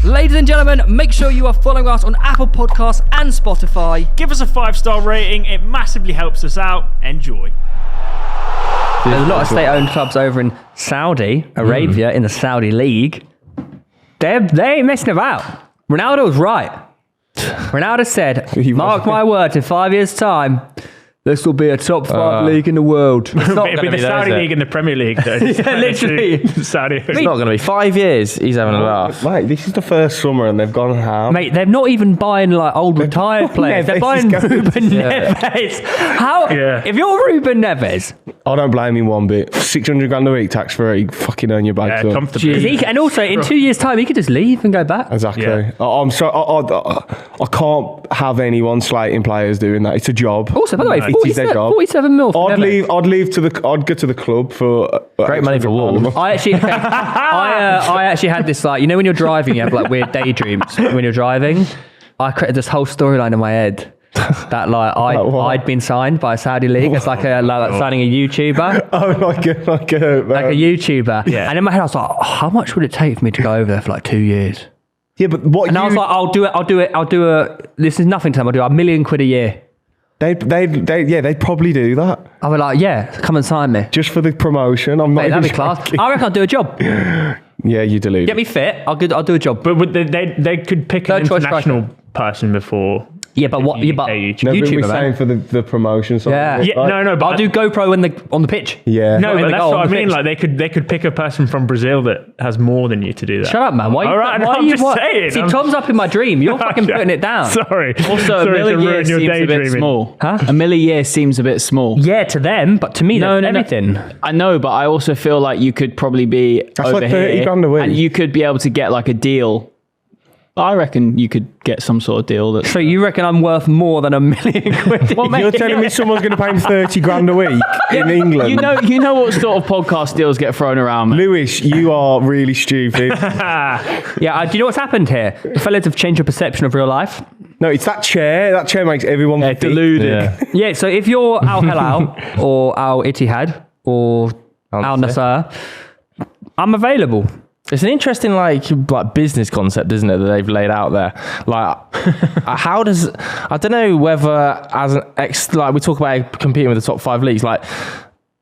Ladies and gentlemen, make sure you are following us on Apple Podcasts and Spotify. Give us a 5-star rating. It massively helps us out. Enjoy. There's a lot of state-owned clubs over in Saudi Arabia in the Saudi League. They ain't messing about. Ronaldo's right. Ronaldo said, mark my words, in 5 years' time, this will be a top 5 league in the world. It's not going to be the Saudi League in the Premier League, though. Yeah, literally. Saudi. It's not going to be 5 years. He's having a laugh. Mate, this is the first summer and they've gone ham. Mate, they're not even buying like old retired players. They're buying Ruben Neves. How? Yeah. If you're Ruben Neves, I don't blame him one bit. 600 grand a week tax free, fucking earn your bags up. Comfortably. and also in 2 years' time, he could just leave and go back. Exactly. Yeah. I'm sorry. I can't have anyone slating players doing that. It's a job. Also, by the way, It is their job. 47 mil. For I'd Neves. I'd go to the club for Great money for Wolves. I actually had this, like, you know when you're driving, you have like weird daydreams when you're driving. I created this whole storyline in my head that like I'd been signed by a Saudi league as like signing a YouTuber. Oh, like a YouTuber. Yeah. And in my head I was like, how much would it take for me to go over there for like 2 years? Yeah, but what? And I was like, I'll do a. This is nothing to them. I'll do £1 million a year. They'd probably do that I was like, yeah, come and sign me. just for the promotion. I'm not. Mate, that'd even be class. joking. I reckon I'll do a job. Yeah, you deluded. Get me fit. I'll do a job. But they could pick an Third choice international person before. Yeah, but what? Yeah, but No, No, but YouTuber, we're man. saying for the promotion side. Yeah. of it, Yeah, right? no, but I'll do GoPro on the pitch. Yeah. No, in but the that's goal, what I on the mean. pitch. Like they could pick a person from Brazil that has more than you to do that. Shut up, man. Why? All right, why I'm just saying. See, Tom's up in my dream. You're fucking putting it down. Sorry. Also, a Sorry to million ruin years your seems a bit daydreaming. small. Huh? A million years seems a bit small. Yeah, to them, but to me, that's everything. I know, but I also feel like you could probably be That's over like 30 here, grand a week. and you could be able to get like a deal. I reckon you could get some sort of deal that. So you reckon I'm worth more than £1 million? Well, mate, You're telling me someone's going to pay him 30 grand a week in England? you know what sort of podcast deals get thrown around, mate? Lewis, you are really stupid. Yeah, do you know what's happened here? The fellas have changed your perception of real life. No, it's that chair. That chair makes everyone think. deluded. Yeah. Yeah, so if you're Al Hilal or Al Ittihad or Al Nassr, I'm available. It's an interesting like business concept, isn't it, that they've laid out there? Like, how does I don't know whether as an we talk about competing with the top 5 leagues. Like,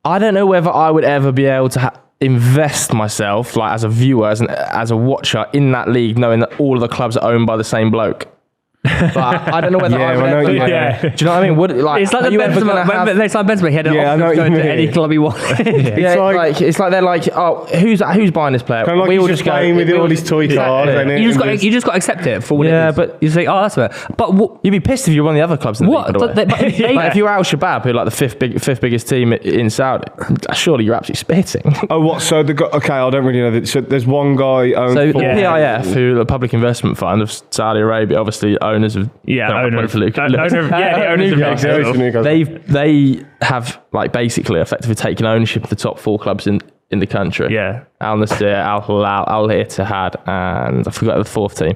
I don't know whether I would ever be able to invest myself, like as a viewer, as a watcher in that league, knowing that all of the clubs are owned by the same bloke. But I don't know whether Yeah, I would I know ever, what you mean. Yeah. Do you know what I mean? Would like It's like are the you ever gonna Benzema. have- They signed Benzema. He had an Yeah, I know option what to go you to any mean. club he wanted. Yeah, like- it's like they're like, oh, who's buying this player? Kind of like he's just playing with all his toy cars. Exactly. And You just got to accept it for what it Yeah, is. but- you say, oh, that's fair. But what? You'd be pissed if you were one of the other clubs in the What? league, by the way. But they- Like, if you were Al Shabab, who are like the fifth biggest team in Saudi, surely you're absolutely spitting. Oh, what? So okay, I don't really know. So there's one guy. So the for- PIF, who are the Public Investment Fund of Saudi Arabia, obviously owners of Owner of Newcastle. Newcastle. they have like basically effectively taken ownership of the top 4 clubs in the country. Yeah. Al Nassr, Al Hilal, Al Ittihad, and I forgot the 4th team.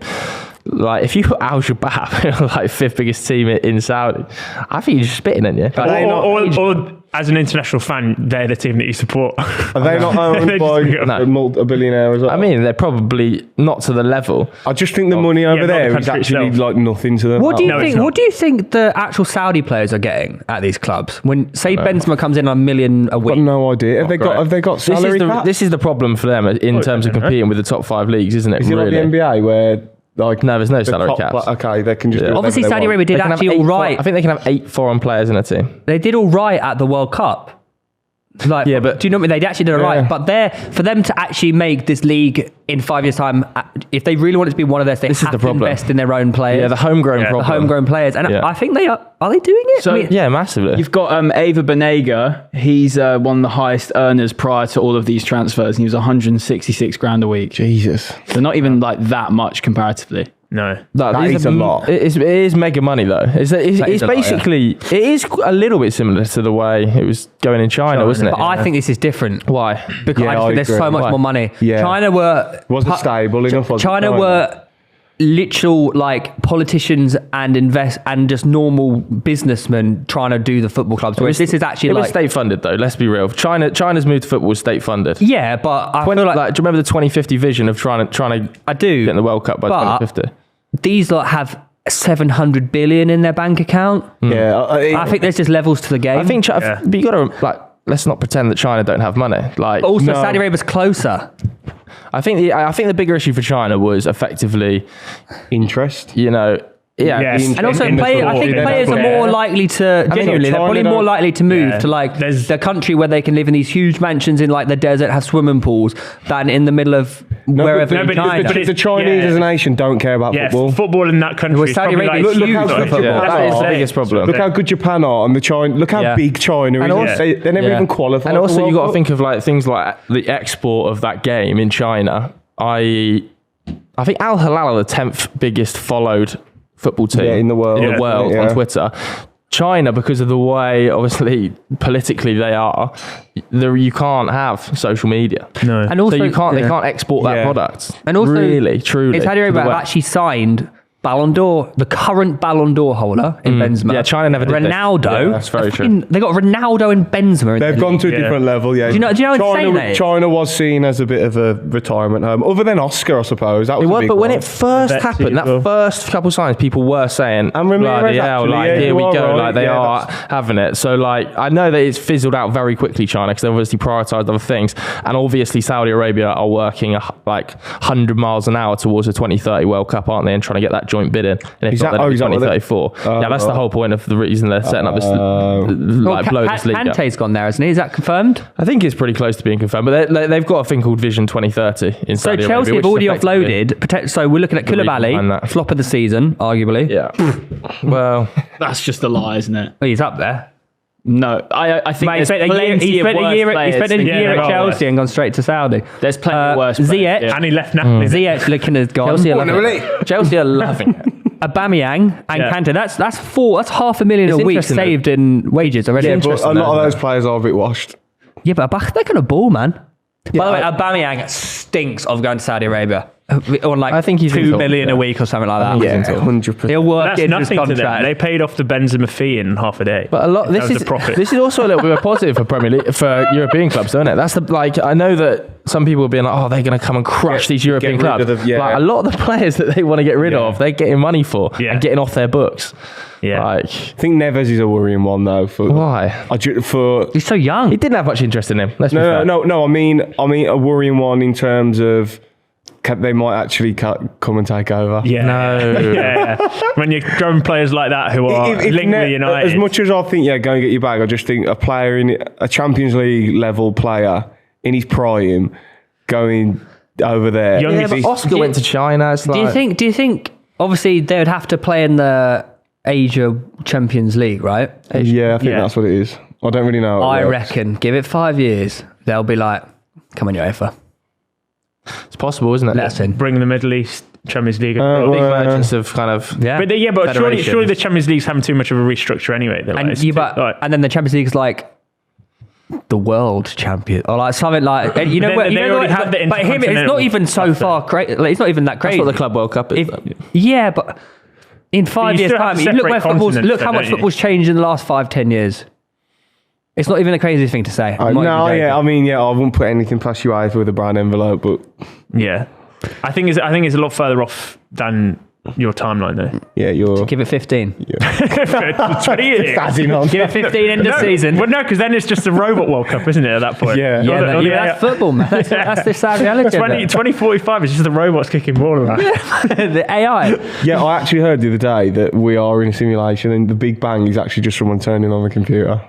Like, if you put Al Shabab, like 5th biggest team in Saudi, I think you're just spitting in you. Or as an international fan, they're the team that you support. Are they not owned They by just- a billionaire as well? I mean, they're probably not to the level. I just think the money over not the there is country actually itself. like nothing to them. What do you No, it's think? not. What do you think the actual Saudi players are getting at these clubs? When say Benzema comes in on $1 million a I've got week, no idea. Have they got salary cap? This is the problem for them in terms of competing with the top 5 leagues, isn't it? Is it like really? the NBA where like No, there's no the salary top, caps. okay, they can just do obviously whatever they Saudi want. Arabia did They can have actually all right. I think they can have 8 foreign players in a team. They did all right at the World Cup. Like, Yeah, but- do you know what I mean? They actually did all right. Yeah. But for them to actually make this league in 5 years' time, if they really want it to be one of theirs, they This is have the to problem. invest in their own players. Yeah, the homegrown Yeah, the the problem. homegrown players, and Yeah. I think they are. Are they doing it? So- I mean, Yeah, massively. You've got Ava Banega. He's one of the highest earners prior to all of these transfers, and he was 166 grand a week. Jesus. So not even like that much comparatively. No. That is a lot. It is mega money though. It's is a lot, basically it is a little bit similar to the way it was going in China, wasn't it? but I think this is different. Why? Because Yeah, I just I think there's agree. so much Why? more money. Yeah. China were Wasn't stable enough. was it? China were literal like politicians and invest and just normal businessmen trying to do the football clubs. Whereas this is actually it was like state funded though. Let's be real. China's move to football was state funded. yeah, but I feel like Do you remember the 2050 vision of trying to I do get in the World Cup by but 2050? these lot have 700 billion in their bank account. Yeah, I think there's just levels to the game. I think, but you got to like. Let's not pretend that China don't have money. Like, also No. Saudi Arabia's closer. I think the bigger issue for China was effectively, interest. you know, Yes. And also, in the I sport. think Yeah. players are more likely to, genuinely, they're probably China more likely to move Yeah. to like There's- the country where they can live in these huge mansions in like the desert, have swimming pools, than in the middle of wherever no, in but- China. but The Chinese Yeah. as a nation don't care about Yeah, football. football in that country Well, is Saudi probably Arabia like is Look huge how for good football. Yeah, That's that what is I'm the saying. biggest problem. Look how good Japan are, and look how Yeah. big China And is. also- They never Yeah. even qualified. And for also, World you got to Cup. think of like things like the export of that game in China. I think Al Hilal are the 10th biggest followed football team in the world. in the Yeah. world Yeah. on Twitter. China, because of the way, obviously, politically they are, you can't have social media. No. And also, So you can't, they yeah. can't export that Yeah. product. And also, really, truly. Saudi to Arabia the have West. actually signed Ballon d'Or, the current Ballon d'Or holder in Benzema. Yeah, China never did this. Ronaldo. Yeah, that's very true. They got Ronaldo and Benzema. In They've the gone league. to a Yeah. different level, yeah. Do you know how insane that is? China was seen as a bit of a retirement home, other than Oscar, I suppose. That was It a was, big but when one. it first Betsy happened, as well. that first couple signs, people were saying, And Ramirez, bloody hell, actually, like, yeah, here you we are go, right, like they yeah, are having it. So, like, I know that it's fizzled out very quickly, China, because they've obviously prioritised other things. And obviously, Saudi Arabia are working like 100 miles an hour towards the 2030 World Cup, aren't they? And trying to get that joint bid in. And if not, then it'll be 2034. Yeah, that's the whole point of the reason they're setting up this, Well, like, blow this league up. Kante's gone there, hasn't he? Is that confirmed? I think it's pretty close to being confirmed, but they've got a thing called Vision 2030 in So Saudi Arabia. Chelsea which have is already effectively- offloaded. So we're looking at reason behind Koulibaly, that. flop of the season, arguably. Yeah. Well, That's just a lie, isn't it? Oh, he's up there. No, I think Mate, he there's spent a plenty year, of worse he players spent a than year there at are Chelsea and gone straight to Saudi. There's plenty of worse players, Ziyech, yeah. And he left Napoli. Ziyech looking as gone. Chelsea are loving it. Chelsea are loving it. Aubameyang and Yeah. Kante. That's $500,000 It's a week interesting, though. saved in wages already. It's But a interesting, lot of though, those isn't it? players are a bit washed. Yeah, but they're going to ball, man. By the way, I- Aubameyang stinks of going to Saudi Arabia on like I think he's 2 in talks, million a yeah. week or something like I that. think he's in talks. 100%. He'll work That's in his nothing to them. contract. They paid off the Benzema fee in half a day. But a lot. That This was is the profit. This is also a little bit of a positive for Premier League, for European clubs, isn't it? That's the like. I know that some people are being like, "Oh, they're going to come and crush these European rid clubs." of the- yeah. Like, a lot of the players that they want to get rid of, they're getting money for Yeah. and getting off their books. Yeah. Like, I think Neves is a worrying one though. why? For He's so young. He didn't have much interest in him. Let's be fair. no. I mean a worrying one in terms of they might actually come and take over. Yeah. No. Yeah. When you're growing players like that who are If linked with United. as much as I think, go and get your bag, I just think a player in a Champions League level player in his prime going over there. Young- Yeah, but Oscar went to China. It's Do you like- think? Obviously, they would have to play in the Asia Champions League, right? Yeah, I think Yeah. that's what it is. I don't really know. how it I works. reckon. Give it 5 years, they'll be like, "Come on, UEFA, It's possible, isn't it? let us in." bring the Middle East Champions League. Big merchants of kind of. Yeah, but surely Federations. the Champions League's having too much of a restructure anyway. They're like, and it's you too- but like- and then the Champions League is like the world champion or like something like you know Then what they you know already what, have the but him it's not Intercontinental even so stuff far crazy. Like, it's not even that crazy. That's what the Club World Cup is. If, yeah, but in 5 you years' still have time, to you look where separate football's continents, look how though, much don't you? football's changed in the last 5-10 years. It's not even the craziest thing to say. I'm not No, even yeah, I joking. mean, I wouldn't put anything past you either with a brown envelope, but yeah. I think it's a lot further off than your timeline though. yeah, you're. Give it 15. 20 years. Adding on. Give it 15 end of season. Well, no, because then it's just a robot World Cup, isn't it? At that point, Yeah. Yeah, Or the- that's football, man. That's the sad reality. 2045 is just the robots kicking ball around. The AI. Yeah, I actually heard the other day that we are in a simulation and the Big Bang is actually just someone turning on the computer.